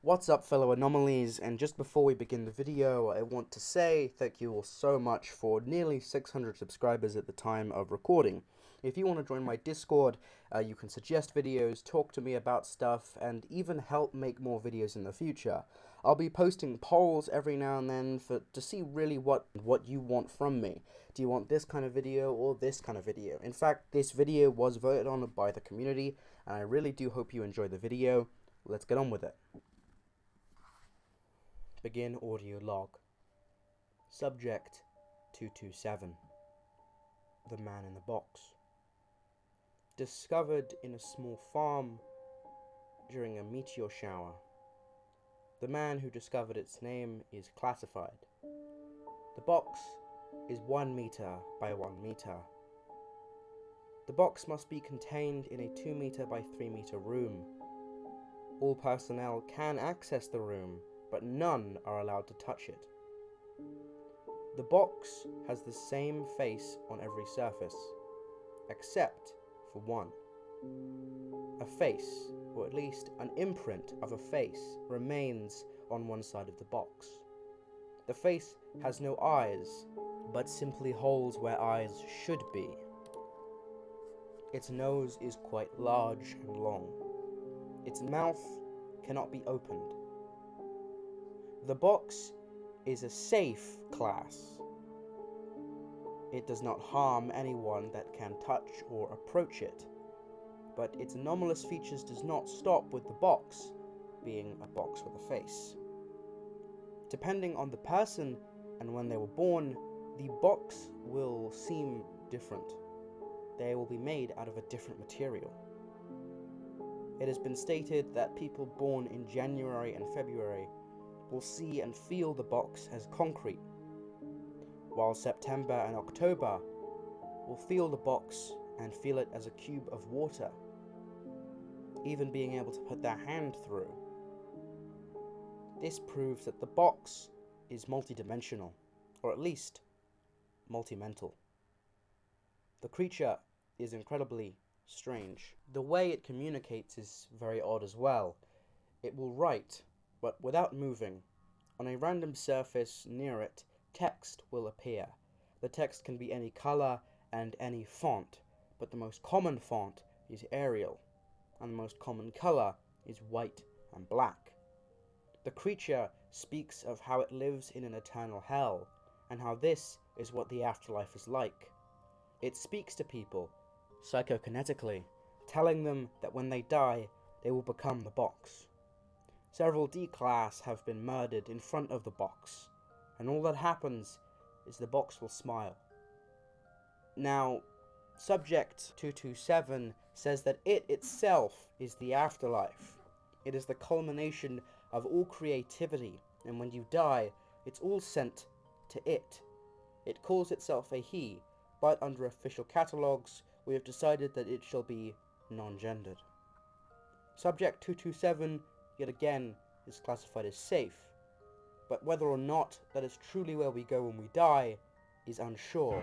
What's up, fellow anomalies, and just before we begin the video, I want to say thank you all so much for nearly 600 subscribers at the time of recording. If you want to join my Discord, you can suggest videos, talk to me about stuff, and even help make more videos in the future. I'll be posting polls every now and then to see really what you want from me. Do you want this kind of video or this kind of video? In fact, this video was voted on by the community, and I really do hope you enjoy the video. Let's get on with it. Begin audio log. Subject 227. The man in the box. Discovered in a small farm during a meteor shower. The man who discovered its name is classified. The box is 1 meter by 1 meter. The box must be contained in a 2 meter by 3 meter room. All personnel can access the room, but none are allowed to touch it. The box has the same face on every surface, except for one. A face, or at least an imprint of a face, remains on one side of the box. The face has no eyes, but simply holes where eyes should be. Its nose is quite large and long. Its mouth cannot be opened. The box is a safe class. It does not harm anyone that can touch or approach it, but its anomalous features does not stop with the box being a box with a face. Depending on the person and when they were born, the box will seem different. They will be made out of a different material. It has been stated that people born in January and February will see and feel the box as concrete, while September and October will feel the box and feel it as a cube of water, even being able to put their hand through. This proves that the box is multidimensional, or at least multimental. The creature is incredibly strange. The way it communicates is very odd as well. It will write, but without moving. On a random surface near it, text will appear. The text can be any color and any font, but the most common font is Arial, and the most common color is white and black. The creature speaks of how it lives in an eternal hell, and how this is what the afterlife is like. It speaks to people psychokinetically, telling them that when they die, they will become the box. Several D-class have been murdered in front of the box, and all that happens is the box will smile. Now, Subject 227 says that it itself is the afterlife. It is the culmination of all creativity, and when you die, it's all sent to it. It calls itself a he, but under official catalogues, we have decided that it shall be non-gendered. Subject 227 yet again is classified as safe, but whether or not that is truly where we go when we die is unsure.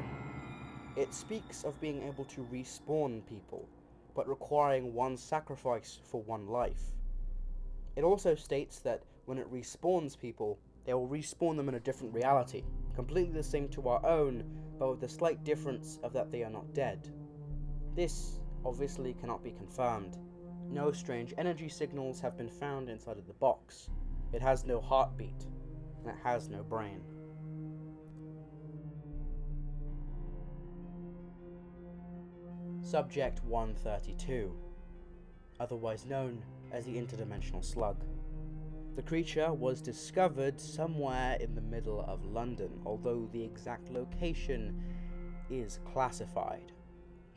It speaks of being able to respawn people, but requiring one sacrifice for one life. It also states that when it respawns people, they will respawn them in a different reality, completely the same to our own, but with the slight difference of that they are not dead. This obviously cannot be confirmed. No strange energy signals have been found inside of the box. It has no heartbeat, and it has no brain. Subject 132, otherwise known as the interdimensional slug. The creature was discovered somewhere in the middle of London, although the exact location is classified.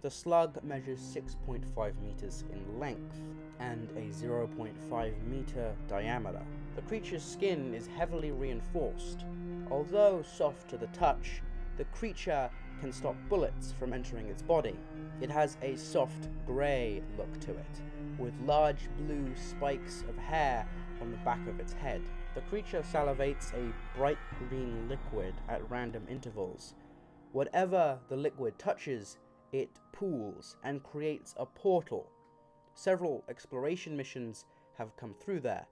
The slug measures 6.5 meters in length and a 0.5 meter diameter. The creature's skin is heavily reinforced. Although soft to the touch, the creature can stop bullets from entering its body. It has a soft grey look to it, with large blue spikes of hair on the back of its head. The creature salivates a bright green liquid at random intervals. Whatever the liquid touches, it pools and creates a portal. Several exploration missions have come through there,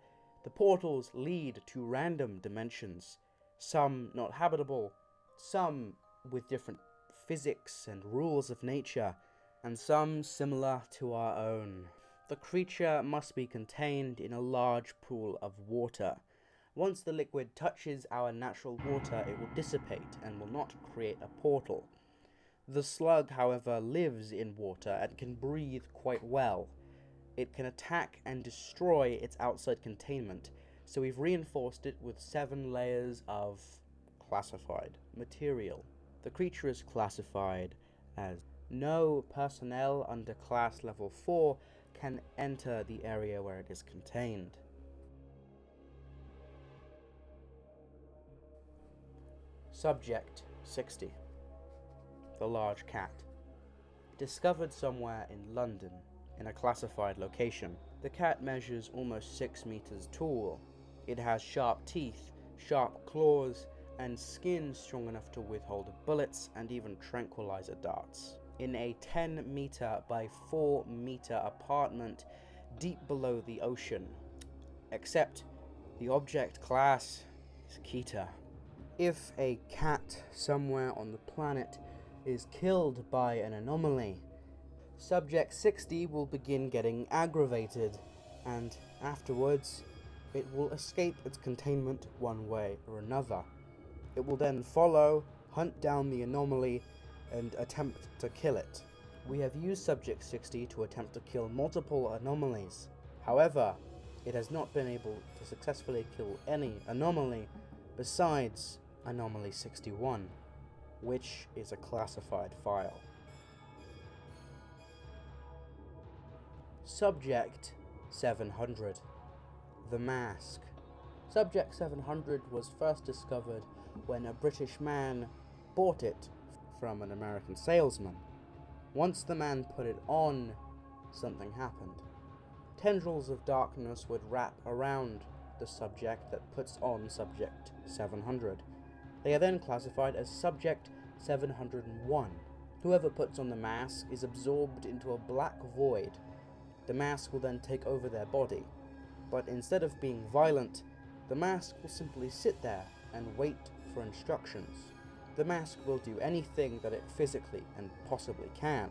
The portals lead to random dimensions, some not habitable, some with different physics and rules of nature, and some similar to our own. The creature must be contained in a large pool of water. Once the liquid touches our natural water, it will dissipate and will not create a portal. The slug, however, lives in water and can breathe quite well. It can attack and destroy its outside containment, so we've reinforced it with 7 layers of classified material. The creature is classified as no personnel under class level 4 can enter the area where it is contained. Subject 60. The large cat. Discovered somewhere in London, in a classified location. The cat measures almost 6 meters tall. It has sharp teeth, sharp claws, and skin strong enough to withhold bullets and even tranquilizer darts. In a 10 meter by 4 meter apartment deep below the ocean. Except the object class is Kita. If a cat somewhere on the planet is killed by an anomaly, Subject 60 will begin getting aggravated, and afterwards, it will escape its containment one way or another. It will then follow, hunt down the anomaly, and attempt to kill it. We have used Subject 60 to attempt to kill multiple anomalies. However, it has not been able to successfully kill any anomaly besides Anomaly 61, which is a classified file. Subject 700. The Mask. Subject 700 was first discovered when a British man bought it from an American salesman. Once the man put it on, something happened. Tendrils of darkness would wrap around the subject that puts on Subject 700. They are then classified as Subject 701. Whoever puts on the mask is absorbed into a black void. The mask will then take over their body, but instead of being violent, the mask will simply sit there and wait for instructions. The mask will do anything that it physically and possibly can.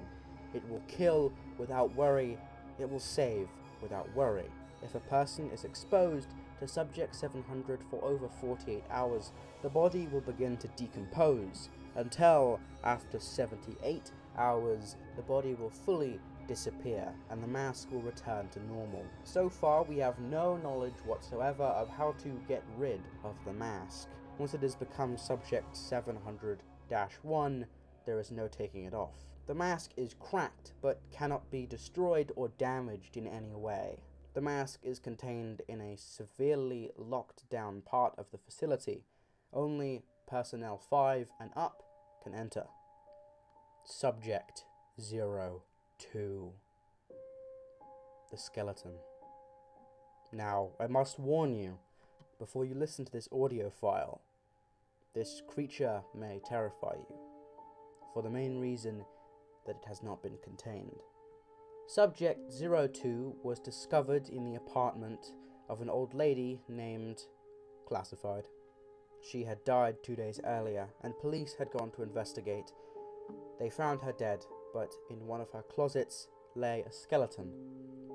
It will kill without worry, it will save without worry. If a person is exposed to Subject 700 for over 48 hours, the body will begin to decompose, until, after 78 hours, the body will fully disappear, and the mask will return to normal. So far, we have no knowledge whatsoever of how to get rid of the mask. Once it has become Subject 700-1, there is no taking it off. The mask is cracked, but cannot be destroyed or damaged in any way. The mask is contained in a severely locked down part of the facility. Only personnel 5 and up can enter. Subject 02. The skeleton. Now, I must warn you, before you listen to this audio file, this creature may terrify you, for the main reason that it has not been contained. Subject 02 was discovered in the apartment of an old lady named Classified. She had died 2 days earlier, and police had gone to investigate. They found her dead, but in one of her closets lay a skeleton.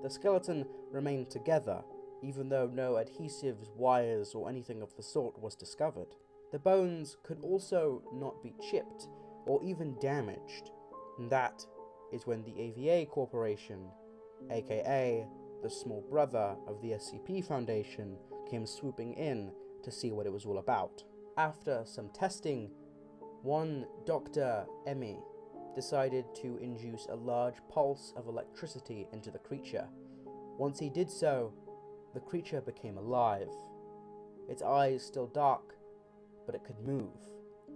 The skeleton remained together, even though no adhesives, wires, or anything of the sort was discovered. The bones could also not be chipped or even damaged, and that is when the AVA Corporation, aka the small brother of the SCP Foundation, came swooping in to see what it was all about. After some testing, one Dr. Emmy decided to induce a large pulse of electricity into the creature. Once he did so, the creature became alive. Its eyes still dark, but it could move.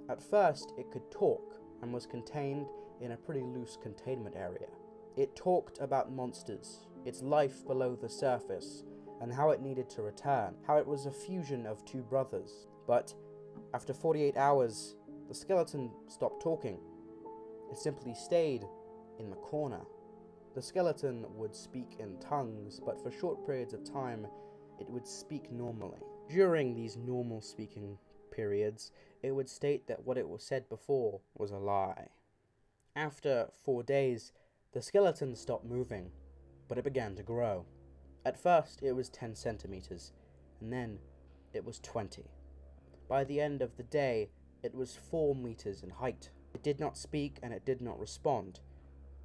At first, it could talk and was contained in a pretty loose containment area. It talked about monsters, its life below the surface, and how it needed to return, how it was a fusion of 2 brothers. But after 48 hours, the skeleton stopped talking. It simply stayed in the corner. The skeleton would speak in tongues, but for short periods of time, it would speak normally. During these normal speaking periods, it would state that what it was said before was a lie. After 4 days, the skeleton stopped moving, but it began to grow. At first, it was 10 centimeters, and then it was 20. By the end of the day, it was 4 meters in height. It did not speak and it did not respond.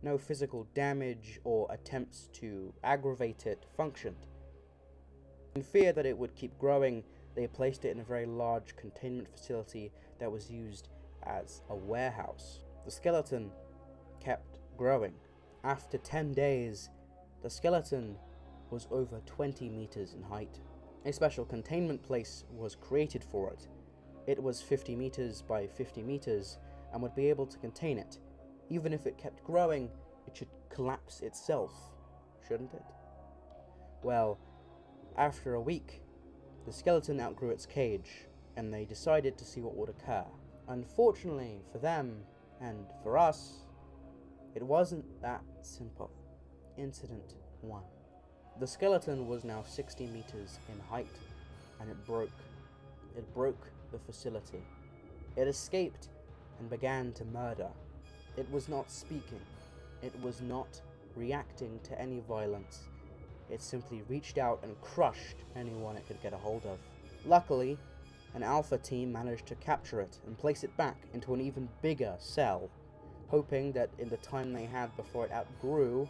No physical damage or attempts to aggravate it functioned. In fear that it would keep growing, they placed it in a very large containment facility that was used as a warehouse. The skeleton kept growing. After 10 days, the skeleton was over 20 meters in height. A special containment place was created for it. It was 50 meters by 50 meters and would be able to contain it. Even if it kept growing, it should collapse itself, shouldn't it? Well, after a week, the skeleton outgrew its cage, and they decided to see what would occur. Unfortunately for them, and for us, it wasn't that simple. Incident 1. The skeleton was now 60 meters in height, and it broke. It broke the facility. It escaped and began to murder. It was not speaking. It was not reacting to any violence. It simply reached out and crushed anyone it could get a hold of. Luckily, an alpha team managed to capture it and place it back into an even bigger cell, hoping that in the time they had before it outgrew,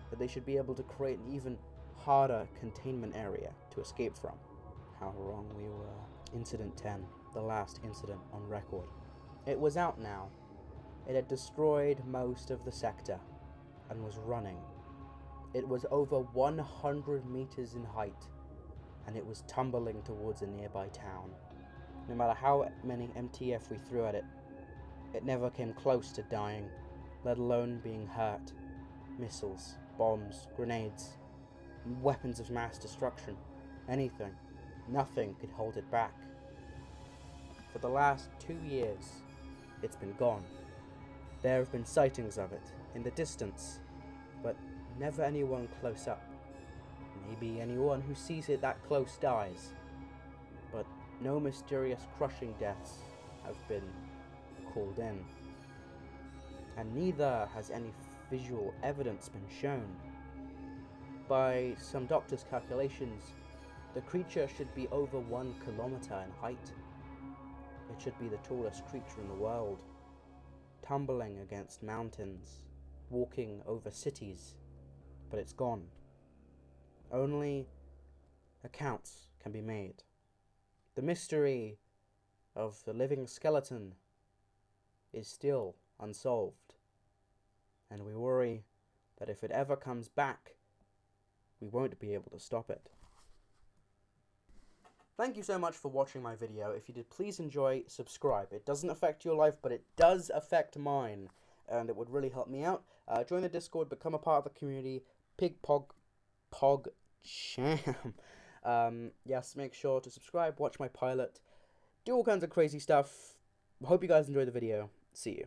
that they should be able to create an even harder containment area to escape from. How wrong we were. Incident 10, the last incident on record. It was out now. It had destroyed most of the sector and was running. It was over 100 meters in height, and it was tumbling towards a nearby town. No matter how many MTF we threw at it, it never came close to dying, let alone being hurt. Missiles, bombs, grenades, weapons of mass destruction, anything. Nothing could hold it back. For the last 2 years, it's been gone. There have been sightings of it in the distance, but never anyone close up. Maybe anyone who sees it that close dies, but no mysterious crushing deaths have been called in. And neither has any visual evidence been shown. By some doctors' calculations, the creature should be over 1 kilometer in height. It should be the tallest creature in the world, tumbling against mountains, walking over cities, but it's gone. Only accounts can be made. The mystery of the living skeleton is still unsolved, and we worry that if it ever comes back, we won't be able to stop it. Thank you so much for watching my video. If you did, please enjoy, subscribe. It doesn't affect your life, but it does affect mine, and it would really help me out. Join the Discord, become a part of the community, pog cham. Yes, make sure to subscribe, watch my pilot, do all kinds of crazy stuff. Hope you guys enjoyed the video. See you.